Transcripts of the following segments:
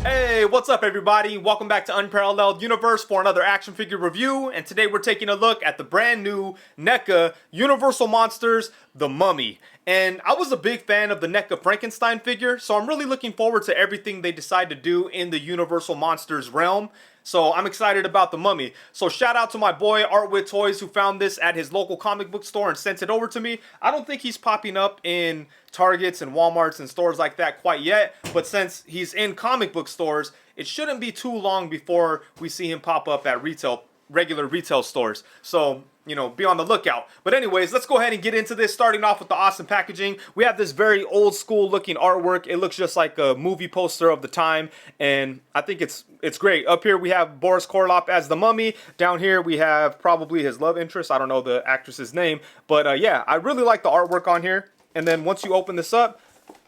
Hey, what's up everybody? Welcome back to Unparalleled Universe for another action figure review, and today we're taking a look at the brand new NECA Universal Monsters, The Mummy. And I was a big fan of the NECA Frankenstein figure, so I'm really looking forward to everything they decide to do in the Universal Monsters realm. So I'm excited about the Mummy. So shout out to my boy Toys who found this at his local comic book store and sent it over to me. I don't think he's popping up in Targets and Walmarts and stores like that quite yet, but since he's in comic book stores, it shouldn't be too long before we see him pop up at regular retail stores. So, you know, be on the lookout. But anyways, let's go ahead and get into this, starting off with the awesome packaging. We have this very old school looking artwork. It looks just like a movie poster of the time, and I think it's great. Up here we have Boris Karloff as the Mummy. Down here we have probably his love interest. I don't know the actress's name, but yeah, I really like the artwork on here. And then once you open this up,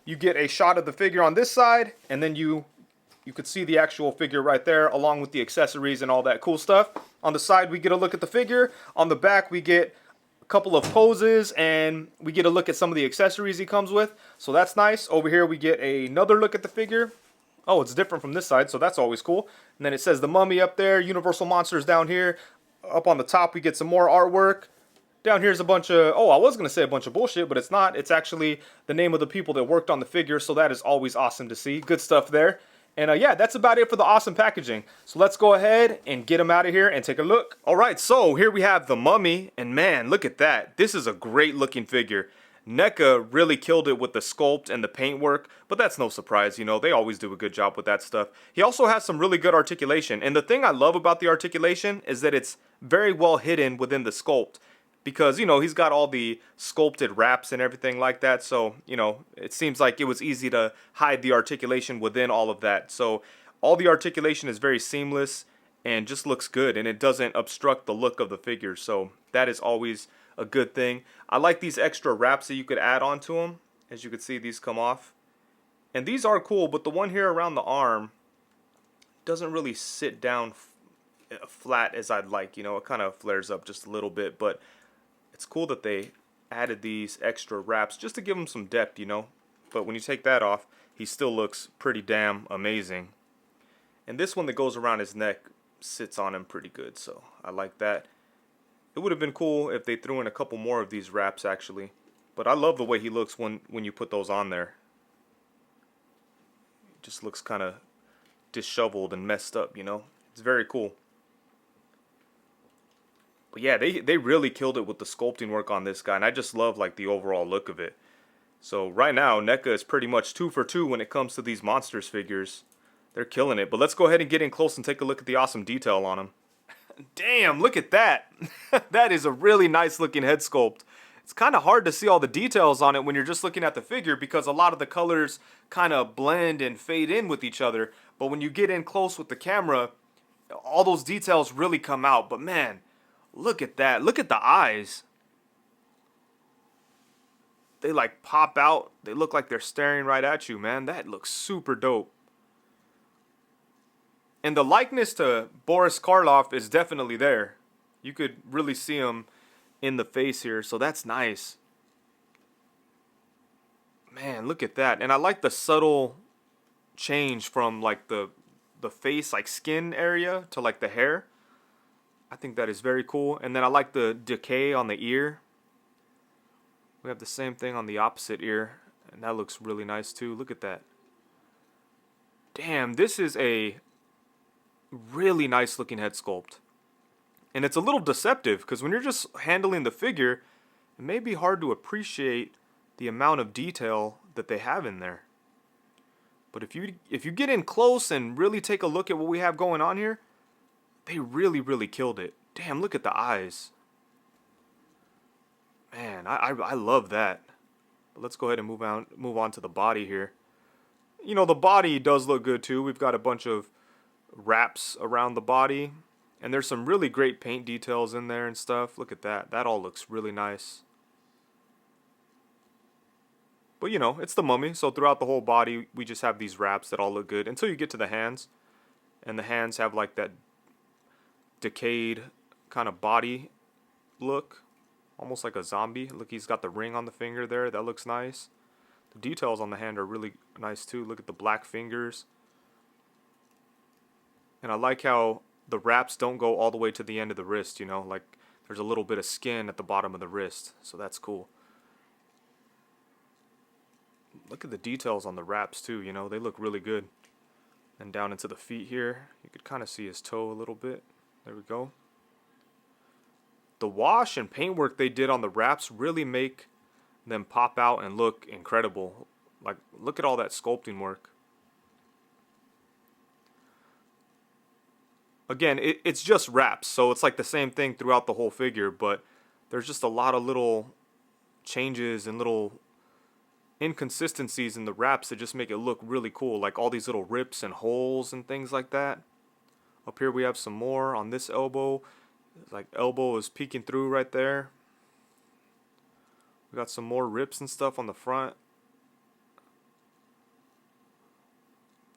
you get a shot of the figure on this side, and then you could see the actual figure right there along with the accessories and all that cool stuff. On the side we get a look at the figure. On the back we get a couple of poses and we get a look at some of the accessories he comes with. So that's nice. Over here we get another look at the figure. Oh, it's different from this side, so that's always cool. And then it says the Mummy up there, Universal Monsters down here. Up on the top we get some more artwork. Down here's a bunch of, oh, I was going to say a bunch of bullshit, but it's not. It's actually the name of the people that worked on the figure, so that is always awesome to see. Good stuff there. And yeah, that's about it for the awesome packaging. So let's go ahead and get them out of here and take a look. All right, so here we have the Mummy, and man, look at that. This is a great looking figure. NECA really killed it with the sculpt and the paint work, but that's no surprise, you know, they always do a good job with that stuff. He also has some really good articulation, and the thing I love about the articulation is that it's very well hidden within the sculpt. Because, you know, he's got all the sculpted wraps and everything like that. So, you know, it seems like it was easy to hide the articulation within all of that. So, all the articulation is very seamless and just looks good. And it doesn't obstruct the look of the figure. So, that is always a good thing. I like these extra wraps that you could add onto them. As you can see, these come off. And these are cool, but the one here around the arm doesn't really sit down flat as I'd like. You know, it kind of flares up just a little bit, but it's cool that they added these extra wraps just to give him some depth, you know. But when you take that off, he still looks pretty damn amazing. And this one that goes around his neck sits on him pretty good, so I like that. It would have been cool if they threw in a couple more of these wraps, actually. But I love the way he looks when you put those on there. It just looks kind of disheveled and messed up, you know. It's very cool. But yeah, they really killed it with the sculpting work on this guy, and I just love like the overall look of it. So right now, NECA is pretty much 2 for 2 when it comes to these Monsters figures. They're killing it. But let's go ahead and get in close and take a look at the awesome detail on them. Damn, look at that. That is a really nice looking head sculpt. It's kind of hard to see all the details on it when you're just looking at the figure because a lot of the colors kind of blend and fade in with each other. But when you get in close with the camera, all those details really come out. But man, look at that. Look at the eyes. They like pop out. They look like they're staring right at you, man. That looks super dope. And the likeness to Boris Karloff is definitely there. You could really see him in the face here, so that's nice. Man, look at that. And I like the subtle change from like the face, like skin area, to like the hair. I think that is very cool. And then I like the decay on the ear. We have the same thing on the opposite ear. And that looks really nice too. Look at that. Damn, this is a really nice looking head sculpt. And it's a little deceptive because when you're just handling the figure, it may be hard to appreciate the amount of detail that they have in there. But if you get in close and really take a look at what we have going on here, they really killed it. Damn, look at the eyes. Man, I love that. But let's go ahead and move on to the body here. You know, the body does look good too. We've got a bunch of wraps around the body. And there's some really great paint details in there and stuff. Look at that. That all looks really nice. But you know, it's the Mummy. So throughout the whole body, we just have these wraps that all look good. Until you get to the hands. And the hands have like that decayed kind of body look. Almost like a zombie. Look, he's got the ring on the finger there. That looks nice. The details on the hand are really nice too. Look at the black fingers. And I like how the wraps don't go all the way to the end of the wrist, you know, like there's a little bit of skin at the bottom of the wrist, so that's cool. Look at the details on the wraps too, you know, they look really good. And down into the feet here, you could kind of see his toe a little bit. There we go. The wash and paintwork they did on the wraps really make them pop out and look incredible. Like, look at all that sculpting work. Again, it's just wraps, so it's like the same thing throughout the whole figure, but there's just a lot of little changes and little inconsistencies in the wraps that just make it look really cool, like all these little rips and holes and things like that. Up here we have some more on this elbow. Like elbow is peeking through right there. We got some more rips and stuff on the front.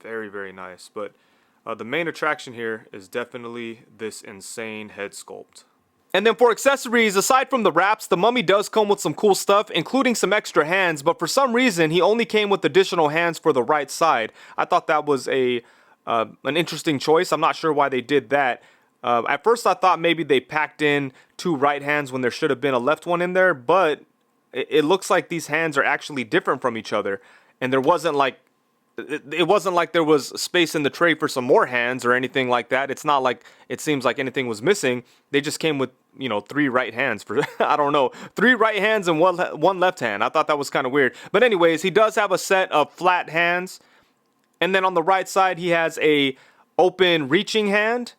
Very, very nice. But the main attraction here is definitely this insane head sculpt. And then for accessories, aside from the wraps, the mummy does come with some cool stuff, including some extra hands, but for some reason, he only came with additional hands for the right side. I thought that was an interesting choice. I'm not sure why they did that. At first, I thought maybe they packed in 2 right hands when there should have been a left one in there, but it looks like these hands are actually different from each other, and there wasn't like it wasn't like there was space in the tray for some more hands or anything like that. It's not like it seems like anything was missing. They just came with, you know, 3 right hands for, I don't know, 3 right hands and one left hand. I thought that was kind of weird. But anyways, he does have a set of flat hands. And then on the right side, he has a open reaching hand.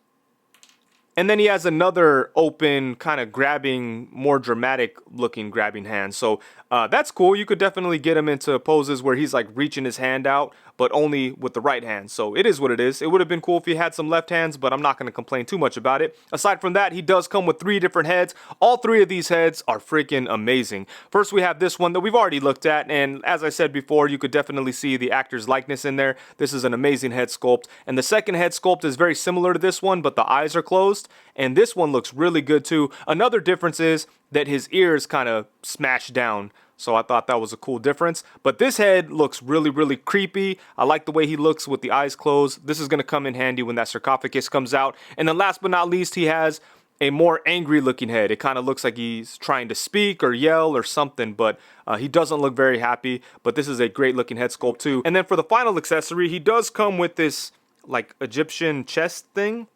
And then he has another open kind of grabbing, more dramatic looking grabbing hand. So that's cool. You could definitely get him into poses where he's like reaching his hand out, but only with the right hand. So it is what it is. It would have been cool if he had some left hands, but I'm not going to complain too much about it. Aside from that, he does come with 3 different heads. All 3 of these heads are freaking amazing. First, we have this one that we've already looked at. And as I said before, you could definitely see the actor's likeness in there. This is an amazing head sculpt. And the second head sculpt is very similar to this one, but the eyes are closed. And this one looks really good too. Another difference is that his ears kind of smashed down. So I thought that was a cool difference. But this head looks really, really creepy. I like the way he looks with the eyes closed. This is going to come in handy when that sarcophagus comes out. And then last but not least, he has a more angry looking head. It kind of looks like he's trying to speak or yell or something, but he doesn't look very happy. But this is a great looking head sculpt too. And then for the final accessory, he does come with this like Egyptian chest thing.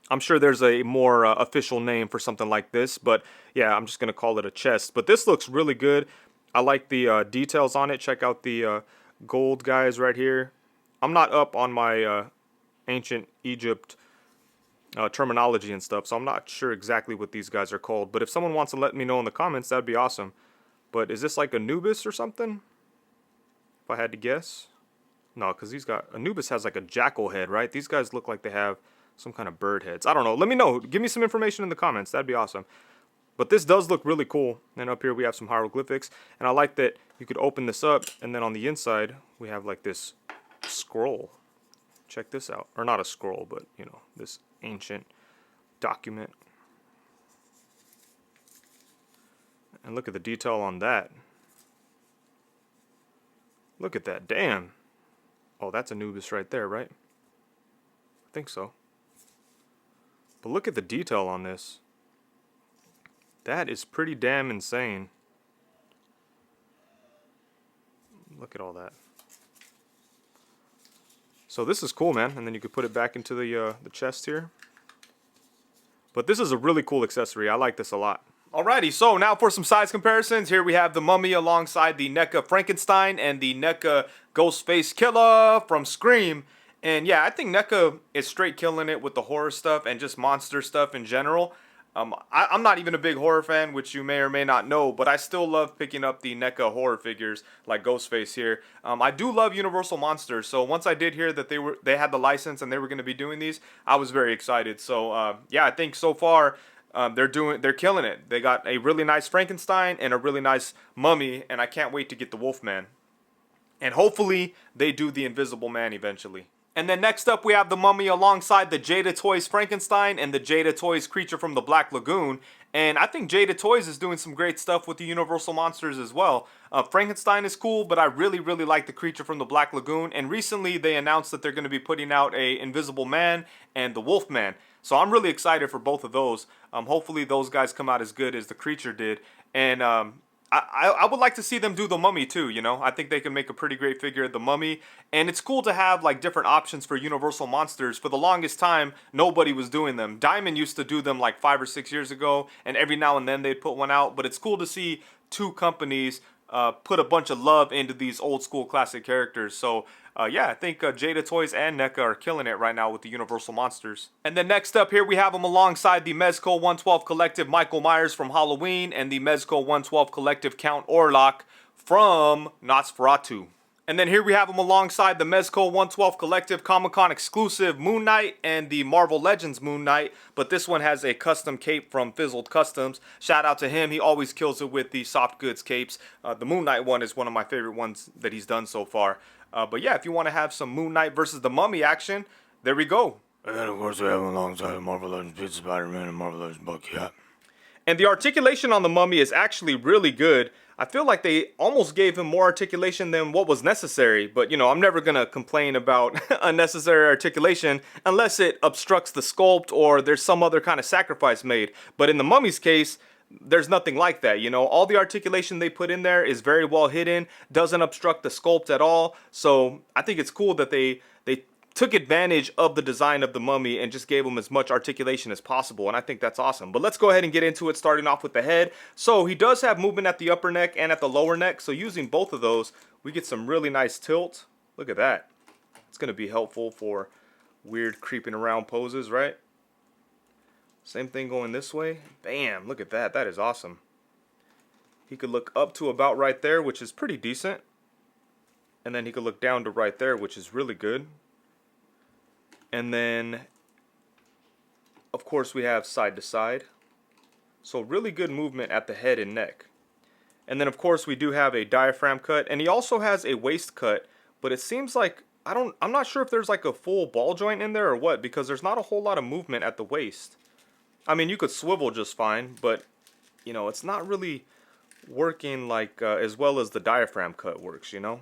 I'm sure there's a more official name for something like this, but yeah, I'm just going to call it a chest. But this looks really good. I like the details on it. Check out the gold guys right here. I'm not up on my ancient Egypt terminology and stuff, so I'm not sure exactly what these guys are called. But if someone wants to let me know in the comments, that'd be awesome. But is this like Anubis or something? If I had to guess. No, because Anubis has like a jackal head, right? These guys look like they have some kind of bird heads. I don't know. Let me know. Give me some information in the comments. That'd be awesome. But this does look really cool. And up here we have some hieroglyphics. And I like that you could open this up. And then on the inside, we have like this scroll. Check this out. Or not a scroll, but, you know, this ancient document. And look at the detail on that. Look at that. Damn. Oh, that's Anubis right there, right? I think so. But look at the detail on this. That is pretty damn insane. Look at all that. So this is cool, man. And then you could put it back into the chest here. But this is a really cool accessory. I like this a lot. Alrighty, so now for some size comparisons. Here we have the Mummy alongside the NECA Frankenstein and the NECA Ghostface Killer from Scream. And yeah, I think NECA is straight killing it with the horror stuff and just monster stuff in general. I'm not even a big horror fan, which you may or may not know, but I still love picking up the NECA horror figures like Ghostface here. I do love Universal Monsters, so once I did hear that they had the license and they were going to be doing these, I was very excited. So yeah, I think so far they're killing it. They got a really nice Frankenstein and a really nice Mummy, and I can't wait to get the Wolfman. And hopefully they do the Invisible Man eventually. And then next up we have the Mummy alongside the Jada Toys Frankenstein and the Jada Toys Creature from the Black Lagoon. And I think Jada Toys is doing some great stuff with the Universal Monsters as well. Frankenstein is cool, but I really like the creature from the Black Lagoon. And recently they announced that they're going to be putting out a Invisible Man and the Wolf Man. So I'm really excited for both of those. Hopefully those guys come out as good as the creature did. And I would like to see them do the Mummy too, you know. I think they can make a pretty great figure of the Mummy. And it's cool to have like different options for Universal Monsters. For the longest time, nobody was doing them. Diamond used to do them like 5 or 6 years ago, and every now and then they'd put one out. But it's cool to see two companies put a bunch of love into these old school classic characters. So yeah, I think Jada Toys and NECA are killing it right now with the Universal Monsters. And then next up here we have them alongside the Mezcal 112 Collective Michael Myers from Halloween and the Mezcal 112 Collective Count Orlok from Nosferatu. And then here we have them alongside the Mezcal 112 Collective Comic-Con exclusive Moon Knight and the Marvel Legends Moon Knight. But this one has a custom cape from Fizzled Customs. Shout out to him. He always kills it with the soft goods capes. The Moon Knight one is one of my favorite ones that he's done so far. But yeah, if you want to have some Moon Knight versus the Mummy action, there we go. And then of course we have them alongside the Marvel Legends Pizza Spider-Man and Marvel Legends Bucky Hat. And the articulation on the Mummy is actually really good. I feel like they almost gave him more articulation than what was necessary. But, you know, I'm never going to complain about unnecessary articulation unless it obstructs the sculpt or there's some other kind of sacrifice made. But in the Mummy's case, there's nothing like that, you know. All the articulation they put in there is very well hidden, doesn't obstruct the sculpt at all. So I think it's cool that they took advantage of the design of the Mummy and just gave him as much articulation as possible, and I think that's awesome. But let's go ahead and get into it, starting off with the head. So he does have movement at the upper neck and at the lower neck, so using both of those, we get some really nice tilt. Look at that. It's going to be helpful for weird creeping around poses, right? Same thing going this way. Bam, look at that. That is awesome. He could look up to about right there, which is pretty decent. And then he could look down to right there, which is really good. And then, of course, we have side to side. So really good movement at the head and neck. And then, of course, we do have a diaphragm cut. And he also has a waist cut. But it seems like, I'm not sure if there's like a full ball joint in there or what. Because there's not a whole lot of movement at the waist. I mean, you could swivel just fine. But, you know, it's not really working like as well as the diaphragm cut works, you know.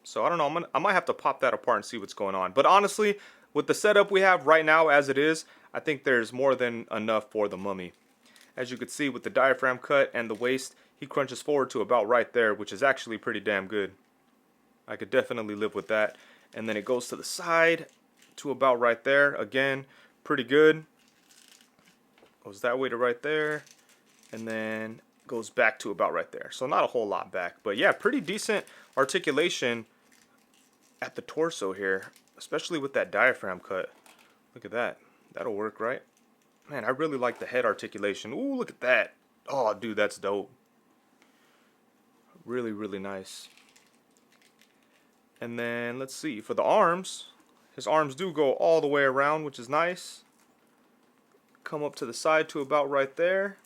So, I don't know. I might have to pop that apart and see what's going on. But honestly, with the setup we have right now as it is, I think there's more than enough for the Mummy. As you can see with the diaphragm cut and the waist, he crunches forward to about right there, which is actually pretty damn good. I could definitely live with that. And then it goes to the side to about right there. Again, pretty good. Goes that way to right there. And then goes back to about right there. So not a whole lot back. But yeah, pretty decent articulation at the torso here. Especially with that diaphragm cut. Look at that. That'll work, right? Man, I really like the head articulation. Ooh, look at that. Oh, dude, that's dope. Really nice. And then, let's see. For the arms, his arms do go all the way around, which is nice. Come up to the side to about right there.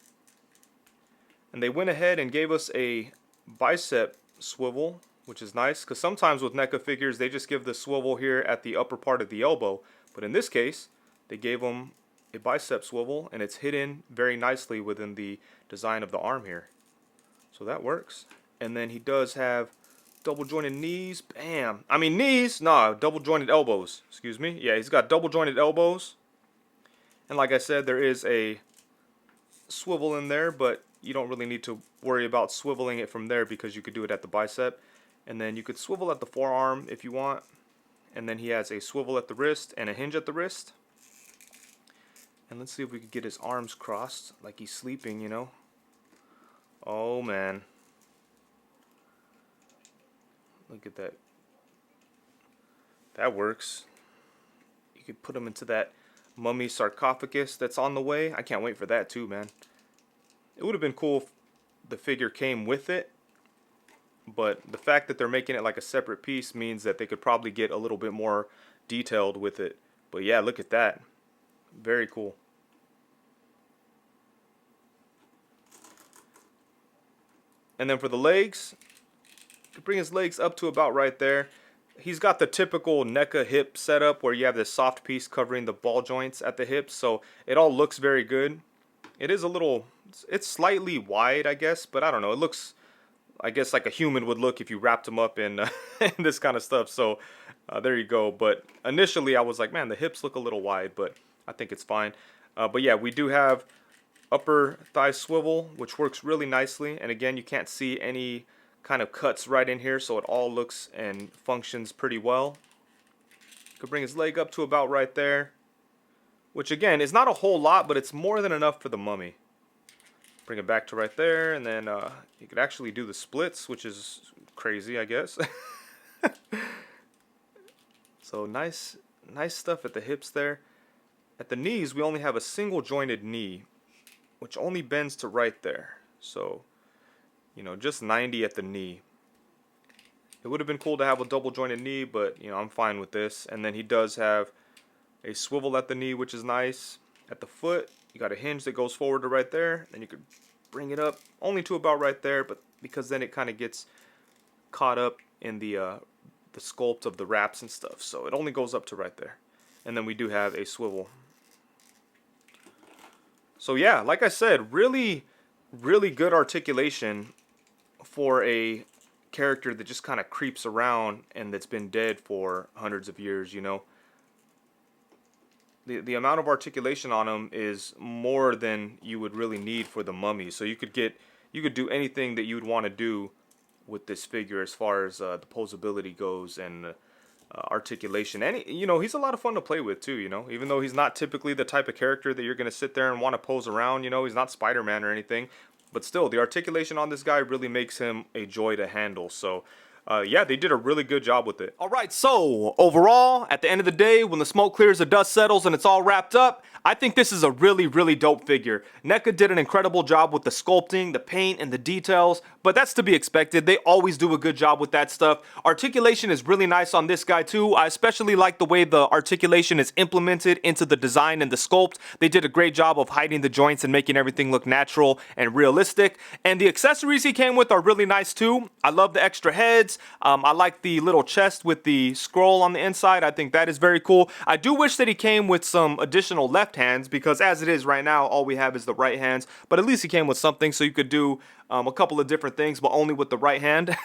And they went ahead and gave us a bicep swivel, which is nice, because sometimes with NECA figures, they just give the swivel here at the upper part of the elbow. But in this case, they gave them a bicep swivel, and it's hidden very nicely within the design of the arm here. So that works. And then he does have double jointed knees. Bam. I mean knees. Nah, double jointed elbows. Excuse me. Yeah, he's got double jointed elbows. And like I said, there is a swivel in there, but you don't really need to worry about swiveling it from there because you could do it at the bicep. And then you could swivel at the forearm if you want. And then he has a swivel at the wrist and a hinge at the wrist. And let's see if we could get his arms crossed like he's sleeping, you know. Oh, man. Look at that. That works. You could put him into that mummy sarcophagus that's on the way. I can't wait for that too, man. It would have been cool if the figure came with it. But the fact that they're making it like a separate piece means that they could probably get a little bit more detailed with it. But yeah, look at that. Very cool. And then for the legs, you bring his legs up to about right there. He's got the typical NECA hip setup where you have this soft piece covering the ball joints at the hips. So it all looks very good. It is a little, it's slightly wide, I guess, but I don't know. It looks, I guess, like a human would look if you wrapped him up in, in this kind of stuff. So there you go. But initially I was like, man, the hips look a little wide, but I think it's fine. But yeah, we do have upper thigh swivel, which works really nicely. And again, you can't see any kind of cuts right in here, so it all looks and functions pretty well. Could bring his leg up to about right there, which again is not a whole lot, but it's more than enough for the mummy. Bring it back to right there, and then you could actually do the splits, which is crazy, I guess. So nice stuff at the hips there. At the knees, we only have a single jointed knee, which only bends to right there. So, you know, just 90 at the knee. It would have been cool to have a double jointed knee, but, you know, I'm fine with this. And then he does have a swivel at the knee, which is nice. At the foot, you got a hinge that goes forward to right there. Then you could bring it up only to about right there, but because then it kind of gets caught up in the sculpt of the wraps and stuff. So it only goes up to right there. And then we do have a swivel. So yeah, like I said, really good articulation for a character that just kind of creeps around and that's been dead for hundreds of years, you know. The amount of articulation on him is more than you would really need for the mummy. So you could do anything that you would want to do with this figure as far as the posability goes and articulation. And you know, he's a lot of fun to play with too, you know, even though he's not typically the type of character that you're going to sit there and want to pose around, you know. He's not Spider-Man or anything, but still the articulation on this guy really makes him a joy to handle. So yeah, they did a really good job with it. Alright, so overall, at the end of the day, when the smoke clears, the dust settles, and it's all wrapped up, I think this is a really dope figure. NECA did an incredible job with the sculpting, the paint, and the details, but that's to be expected. They always do a good job with that stuff. Articulation is really nice on this guy too. I especially like the way the articulation is implemented into the design and the sculpt. They did a great job of hiding the joints and making everything look natural and realistic. And the accessories he came with are really nice too. I love the extra heads. I like the little chest with the scroll on the inside. I think that is very cool. I do wish that he came with some additional left hands, because as it is right now, all we have is the right hands. But at least he came with something, so you could do a couple of different things, but only with the right hand.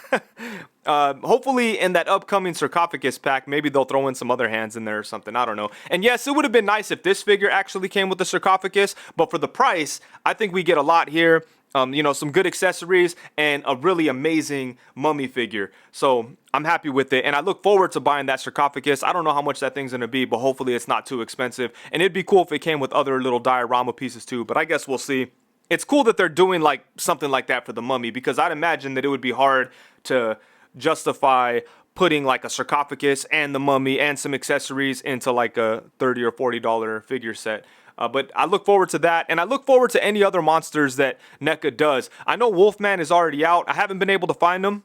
Hopefully in that upcoming sarcophagus pack, maybe they'll throw in some other hands in there or something. I don't know. And yes, it would have been nice if this figure actually came with the sarcophagus, but for the price, I think we get a lot here. You know, some good accessories and a really amazing mummy figure. So I'm happy with it, and I look forward to buying that sarcophagus. I don't know how much that thing's gonna be, but hopefully it's not too expensive. And it'd be cool if it came with other little diorama pieces too, but I guess we'll see. It's cool that they're doing like something like that for the mummy, because I'd imagine that it would be hard to justify putting like a sarcophagus and the mummy and some accessories into like a $30 or $40 figure set. But I look forward to that, and I look forward to any other monsters that NECA does. I know Wolfman is already out. I haven't been able to find him,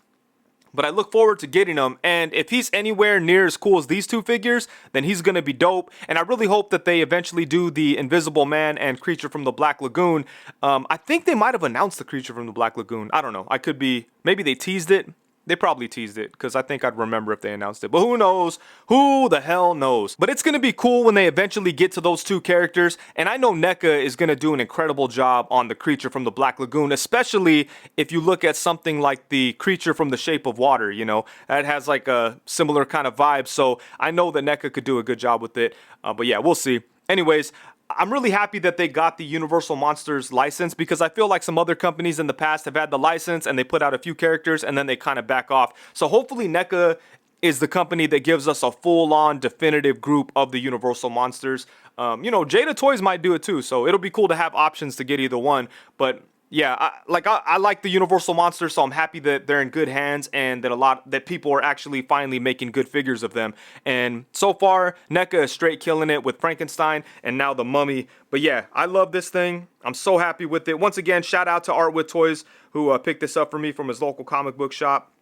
but I look forward to getting him. And if he's anywhere near as cool as these two figures, then he's going to be dope. And I really hope that they eventually do the Invisible Man and Creature from the Black Lagoon. I think they might have announced the Creature from the Black Lagoon. I don't know. I could be, maybe they teased it. They probably teased it, because I think I'd remember if they announced it. But who knows? Who the hell knows? But it's going to be cool when they eventually get to those two characters. And I know NECA is going to do an incredible job on the Creature from the Black Lagoon, especially if you look at something like the Creature from the Shape of Water, you know. That has like a similar kind of vibe. So I know that NECA could do a good job with it. But yeah, we'll see. Anyways, I'm really happy that they got the Universal Monsters license, because I feel like some other companies in the past have had the license and they put out a few characters and then they kind of back off. So hopefully NECA is the company that gives us a full-on definitive group of the Universal Monsters. You know, Jada Toys might do it too, so it'll be cool to have options to get either one. But yeah, I like the Universal Monsters, so I'm happy that they're in good hands and that people are actually finally making good figures of them. And so far, NECA is straight killing it with Frankenstein and now the Mummy. But yeah, I love this thing. I'm so happy with it. Once again, shout out to Art with Toys, who picked this up for me from his local comic book shop.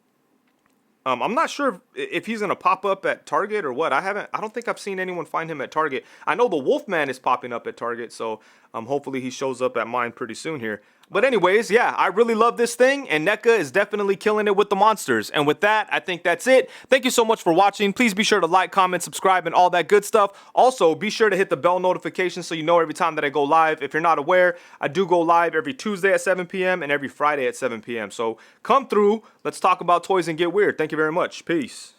I'm not sure if he's gonna pop up at Target or what. I don't think I've seen anyone find him at Target. I know the Wolfman is popping up at Target, so hopefully he shows up at mine pretty soon here. But anyways, yeah, I really love this thing, and NECA is definitely killing it with the monsters. And with that, I think that's it. Thank you so much for watching. Please be sure to like, comment, subscribe, and all that good stuff. Also, be sure to hit the bell notification so you know every time that I go live. If you're not aware, I do go live every Tuesday at 7 p.m. and every Friday at 7 p.m. So come through. Let's talk about toys and get weird. Thank you very much. Peace.